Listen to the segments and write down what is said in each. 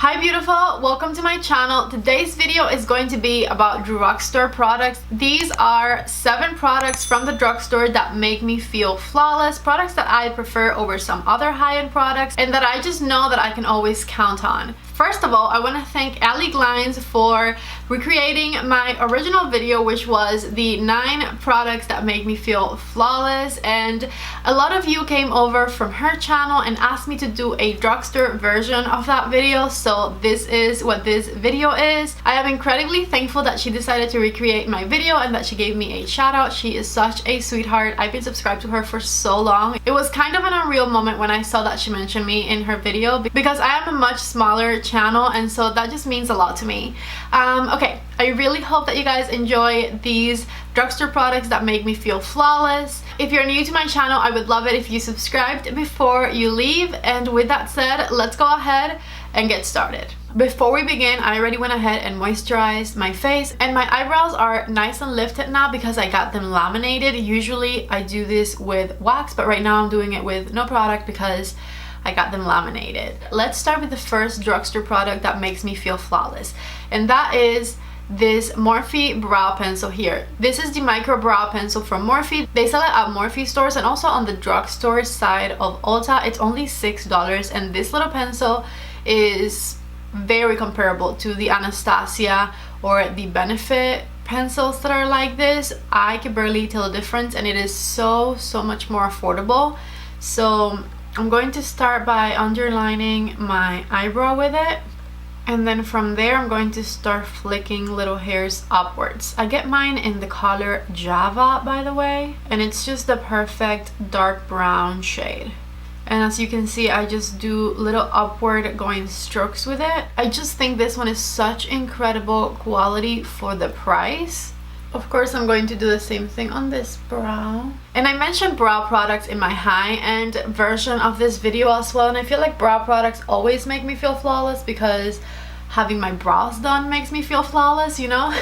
Hi beautiful, welcome to my channel. Today's video is going to be about drugstore products. These are 7 products from the drugstore that make me feel flawless, products that I prefer over some other high-end products and that I just know that I can always count on. First of all, I want to thank Ali Glines for recreating my original video, which was the 9 products that make me feel flawless, and a lot of you came over from her channel and asked me to do a drugstore version of that video, so this is what this video is. I am incredibly thankful that she decided to recreate my video and that she gave me a shout out. She is such a sweetheart. I've been subscribed to her for so long. It was kind of an unreal moment when I saw that she mentioned me in her video because I am a much smaller channel, and so that just means a lot to me. Okay, I really hope that you guys enjoy these drugstore products that make me feel flawless. If you're new to my channel, I would love it if you subscribed before you leave, and with that said, let's go ahead and get started. Before we begin, I already went ahead and moisturized my face, and my eyebrows are nice and lifted now because I got them laminated. Usually I do this with wax, but right now I'm doing it with no product because I got them laminated. Let's start with the first drugstore product that makes me feel flawless, and that is this Morphe brow pencil here. This is the micro brow pencil from Morphe. They sell it at Morphe stores and also on the drugstore side of Ulta. It's only $6, and this little pencil is very comparable to the Anastasia or the Benefit pencils that are like this. I can barely tell the difference, and it is so much more affordable. So I'm going to start by underlining my eyebrow with it, and then from there I'm going to start flicking little hairs upwards. I get mine in the color Java, by the way, and it's just the perfect dark brown shade. And as you can see, I just do little upward going strokes with it. I just think this one is such incredible quality for the price. Of course, I'm going to do the same thing on this brow. And I mentioned brow products in my high-end version of this video as well, and I feel like brow products always make me feel flawless because having my brows done makes me feel flawless, you know?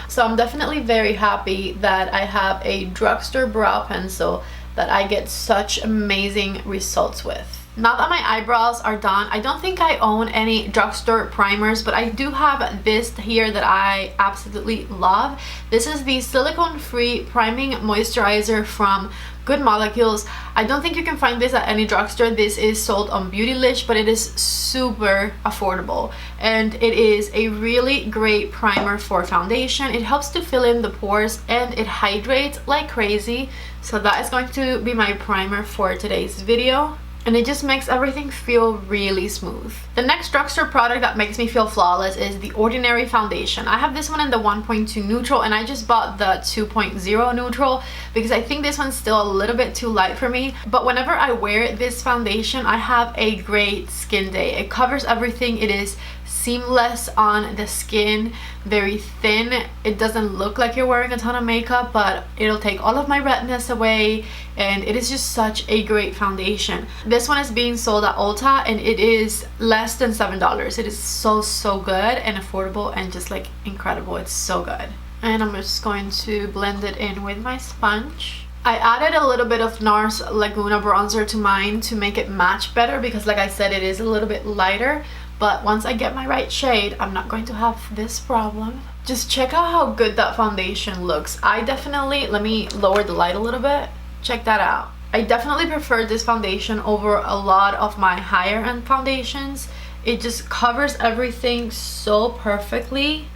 So I'm definitely very happy that I have a drugstore brow pencil that I get such amazing results with. Now that my eyebrows are done, I don't think I own any drugstore primers, but I do have this here that I absolutely love. This is the silicone-free priming moisturizer from Good Molecules. I don't think you can find this at any drugstore. This is sold on Beautylish, but it is super affordable, and it is a really great primer for foundation. It helps to fill in the pores and it hydrates like crazy. So that is going to be my primer for today's video, and it just makes everything feel really smooth. The next drugstore product that makes me feel flawless is the Ordinary foundation. I have this one in the 1.2 neutral, and I just bought the 2.0 neutral because I think this one's still a little bit too light for me. But whenever I wear this foundation, I have a great skin day. It covers everything. It is seamless on the skin, very thin. It doesn't look like you're wearing a ton of makeup, but it'll take all of my redness away, and it is just such a great foundation. This one is being sold at Ulta, and it is less than $7. It is so good and affordable and just like incredible. It's so good. And I'm just going to blend it in with my sponge. I added a little bit of NARS Laguna bronzer to mine to make it match better because, like I said, it is a little bit lighter. But once I get my right shade, I'm not going to have this problem. Just check out how good that foundation looks. I definitely, let me lower the light a little bit. Check that out. I definitely prefer this foundation over a lot of my higher end foundations. It just covers everything so perfectly.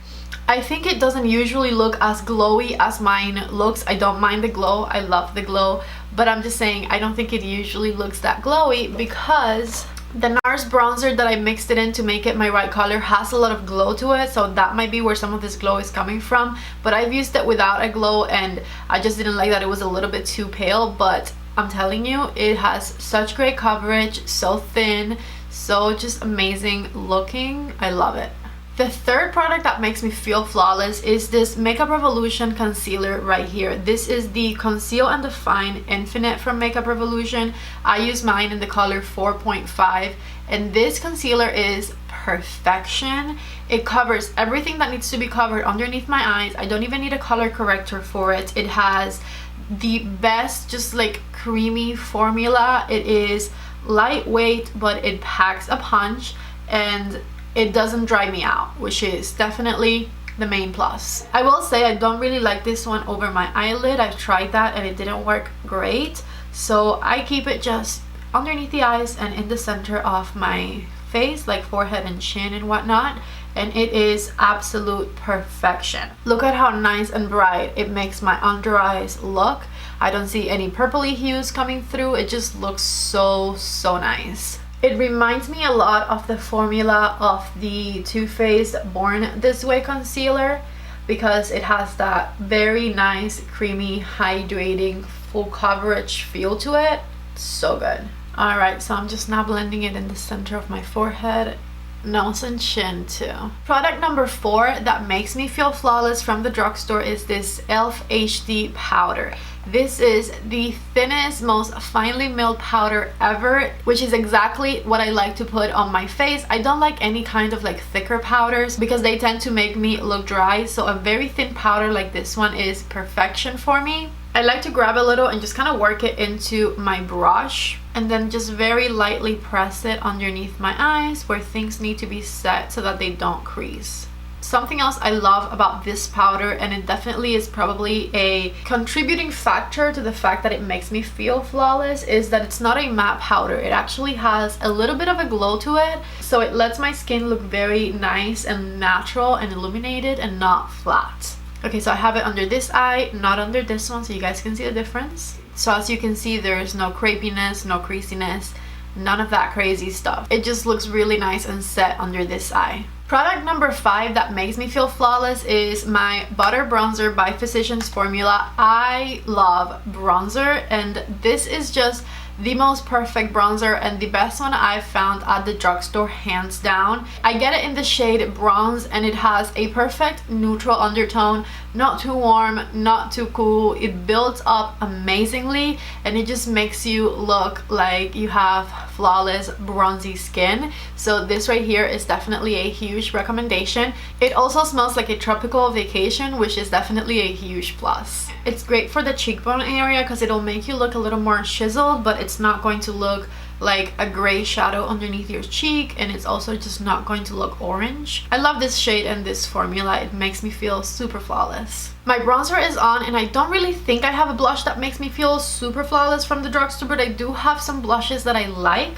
I think it doesn't usually look as glowy as mine looks. I don't mind the glow. I love the glow. But I'm just saying, I don't think it usually looks that glowy because the NARS bronzer that I mixed it in to make it my right color has a lot of glow to it, so that might be where some of this glow is coming from. But I've used it without a glow, and I just didn't like that it was a little bit too pale. But I'm telling you, it has such great coverage, so thin, so just amazing looking. I love it. The third product that makes me feel flawless is this Makeup Revolution concealer right here. This is the Conceal and Define Infinite from Makeup Revolution. I use mine in the color 4.5, and this concealer is perfection. It covers everything that needs to be covered underneath my eyes. I don't even need a color corrector for it. It has the best just like creamy formula. It is lightweight, but it packs a punch. and it doesn't dry me out, which is definitely the main plus. I will say I don't really like this one over my eyelid. I've tried that and it didn't work great, so I keep it just underneath the eyes and in the center of my face, like forehead and chin and whatnot, and it is absolute perfection. Look at how nice and bright it makes my under eyes look. I don't see any purpley hues coming through. It just looks so nice. It reminds me a lot of the formula of the Too Faced Born This Way concealer, because it has that very nice, creamy, hydrating, full coverage feel to it. So good. Alright, so I'm just now blending it in the center of my forehead, nose and chin too. Product number 4 that makes me feel flawless from the drugstore is this e.l.f. HD powder. This is the thinnest, most finely milled powder ever, which is exactly what I like to put on my face. I don't like any kind of like thicker powders because they tend to make me look dry, so a very thin powder like this one is perfection for me. I like to grab a little and just kind of work it into my brush and then just very lightly press it underneath my eyes where things need to be set so that they don't crease. Something else I love about this powder, and it definitely is probably a contributing factor to the fact that it makes me feel flawless, is that it's not a matte powder. It actually has a little bit of a glow to it, so it lets my skin look very nice and natural and illuminated and not flat. Okay, so I have it under this eye, not under this one, so you guys can see the difference. So as you can see, there's no crepiness, no creasiness, none of that crazy stuff. It just looks really nice and set under this eye. Product number 5 that makes me feel flawless is my Butter Bronzer by Physicians Formula. I love bronzer, and this is just the most perfect bronzer and the best one I've found at the drugstore, hands down. I get it in the shade Bronze, and it has a perfect neutral undertone, not too warm, not too cool. It builds up amazingly and it just makes you look like you have flawless bronzy skin. So this right here is definitely a huge recommendation. It also smells like a tropical vacation, which is definitely a huge plus. It's great for the cheekbone area because it'll make you look a little more chiseled, but it's not going to look like a gray shadow underneath your cheek, and it's also just not going to look orange. I love this shade and this formula. It makes me feel super flawless. My bronzer is on, and I don't really think I have a blush that makes me feel super flawless from the drugstore, but I do have some blushes that I like.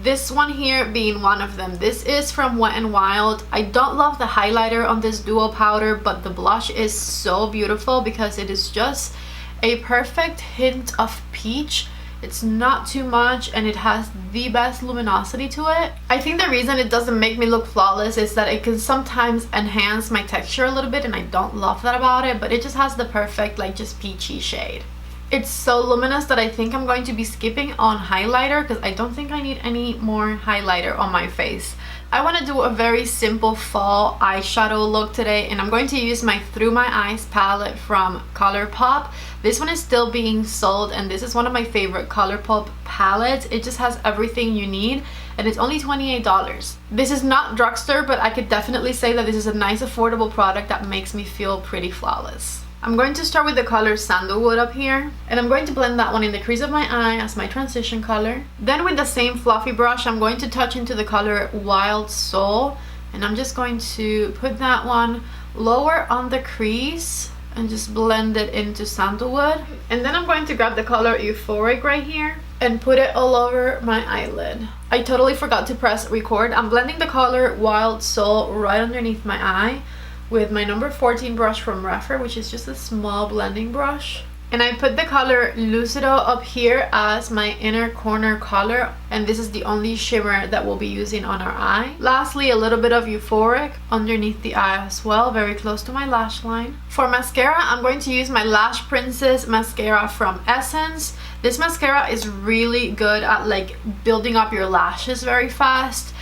This one here being one of them. This is from Wet n Wild. I don't love the highlighter on this duo powder, but the blush is so beautiful because it is just a perfect hint of peach. It's not too much and it has the best luminosity to it. I think the reason it doesn't make me look flawless is that it can sometimes enhance my texture a little bit, and I don't love that about it, but it just has the perfect like just peachy shade. It's so luminous that I think I'm going to be skipping on highlighter because I don't think I need any more highlighter on my face. I want to do a very simple fall eyeshadow look today, and I'm going to use my Through My Eyes palette from ColourPop. This one is still being sold, and this is one of my favorite ColourPop palettes. It just has everything you need, and it's only $28. This is not drugstore, but I could definitely say that this is a nice affordable product that makes me feel pretty flawless. I'm going to start with the color Sandalwood up here, and I'm going to blend that one in the crease of my eye as my transition color. Then with the same fluffy brush, I'm going to touch into the color Wild Soul, and I'm just going to put that one lower on the crease and just blend it into Sandalwood. And then I'm going to grab the color Euphoric right here and put it all over my eyelid. I totally forgot to press record. I'm blending the color Wild Soul right underneath my eye with my number 14 brush from Refer, which is just a small blending brush. And I put the color Lucido up here as my inner corner color, and this is the only shimmer that we'll be using on our eye. Lastly, a little bit of Euphoric underneath the eye as well, very close to my lash line. For mascara, I'm going to use my Lash Princess mascara from Essence. This mascara is really good at like building up your lashes very fast.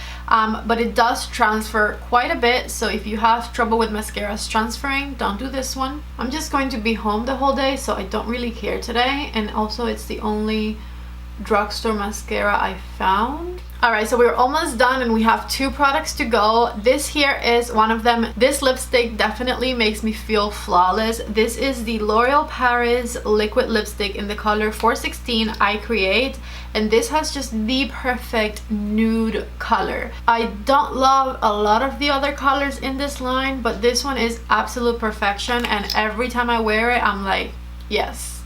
But it does transfer quite a bit, so if you have trouble with mascaras transferring, don't do this one. I'm just going to be home the whole day, so I don't really care today, and also it's the only drugstore mascara I found. Alright, so we're almost done and we have 2 products to go. This here is one of them. This lipstick definitely makes me feel flawless. This is the L'Oreal Paris liquid lipstick in the color 416 I Create, and this has just the perfect nude color. I don't love a lot of the other colors in this line, but this one is absolute perfection, and every time I wear it I'm like, yes,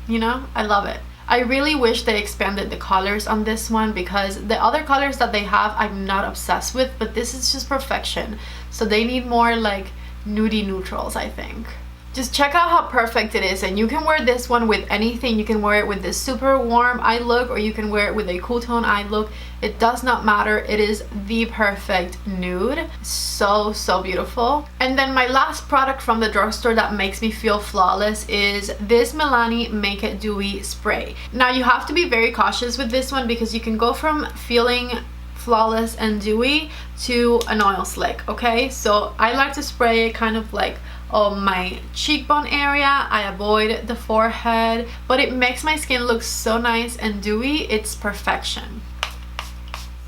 you know, I love it. I really wish they expanded the colors on this one, because the other colors that they have I'm not obsessed with, but this is just perfection. So they need more like nudie neutrals, I think. Just check out how perfect it is, and you can wear this one with anything. You can wear it with this super warm eye look, or you can wear it with a cool tone eye look. It does not matter. It is the perfect nude. So beautiful. And then my last product from the drugstore that makes me feel flawless is this Milani Make It Dewy spray. Now you have to be very cautious with this one, because you can go from feeling flawless and dewy to an oil slick, okay? So I like to spray it kind of like on my cheekbone area. I avoid the forehead, but it makes my skin look so nice and dewy. It's perfection.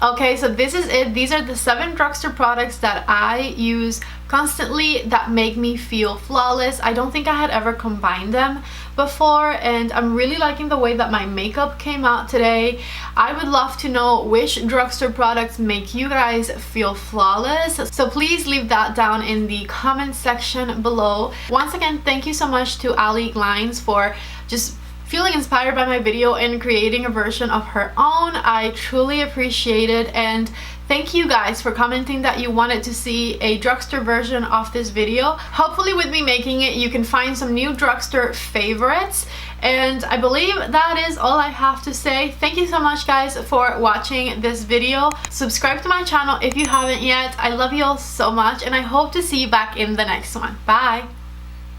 Okay, so this is it. These are the 7 drugstore products that I use constantly that make me feel flawless. I don't think I had ever combined them before, and I'm really liking the way that my makeup came out today. I would love to know which drugstore products make you guys feel flawless, so please leave that down in the comment section below. Once again, thank you so much to Ali Glines for just feeling inspired by my video and creating a version of her own. I truly appreciate it, and thank you guys for commenting that you wanted to see a drugstore version of this video. Hopefully with me making it, you can find some new drugstore favorites, and I believe that is all I have to say. Thank you so much guys for watching this video. Subscribe to my channel if you haven't yet. I love you all so much, and I hope to see you back in the next one. Bye!